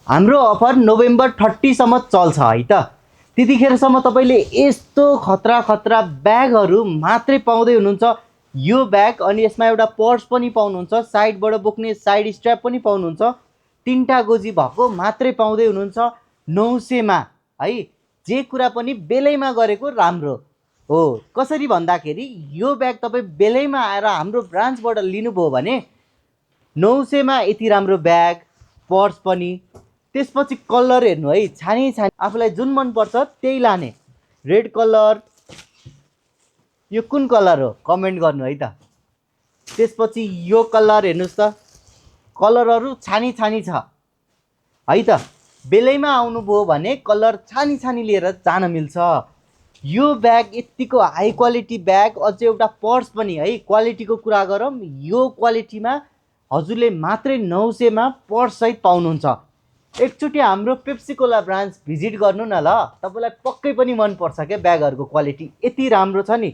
हाम्रो offer November 30 सम्म चल्छ है त। त्यतिखेरसम्म तपाईँले यस्तो खतरा खतरा ब्यागहरू मात्रै पाउँदै हुनुहुन्छ। यो ब्याग अनि यसमा एउटा पर्स पनि पाउनुहुन्छ, साइडबाट बोक्ने साइड स्ट्र्याप पनि पाउनुहुन्छ। 3टा गोजी भएको मात्रै पाउँदै हुनुहुन्छ 900 मा है। जे कुरा पनि बेलैमा गरेको राम्रो हो। कसरी भन्दाखेरि यो ब्याग तपाईँ बेलैमा आएर हाम्रो ब्रान्चबाट लिनुभयो भने 900 मा यति राम्रो ब्याग, पर्स पनि। त्यसपछि कलर हेर्नु है, छानी छानी आफूलाई जुन मन पर्छ त्यही लाने। रेड कलर, यो कुन कलर हो कमेन्ट गर्नु है त। त्यसपछि यो कलर हेर्नुहोस् त, कलरहरू छानी छानी छ है त। बेलैमा आउनुभयो भने कलर छानी छानी लिएर जान मिल्छ। यो ब्याग यतिको हाई क्वालिटी ब्याग, अझै एउटा पर्स पनि है। क्वालिटीको कुरा गरौँ, यो क्वालिटीमा हजुरले मात्रै 900 मा पर्स सहित पाउनुहुन्छ। एकचोटि हाम्रो पेप्सी कोला ब्रान्च भिजिट गर्नु न ल, तपाईँलाई पक्कै पनि मन पर्छ क्या। ब्यागहरूको क्वालिटी यति राम्रो छ नि।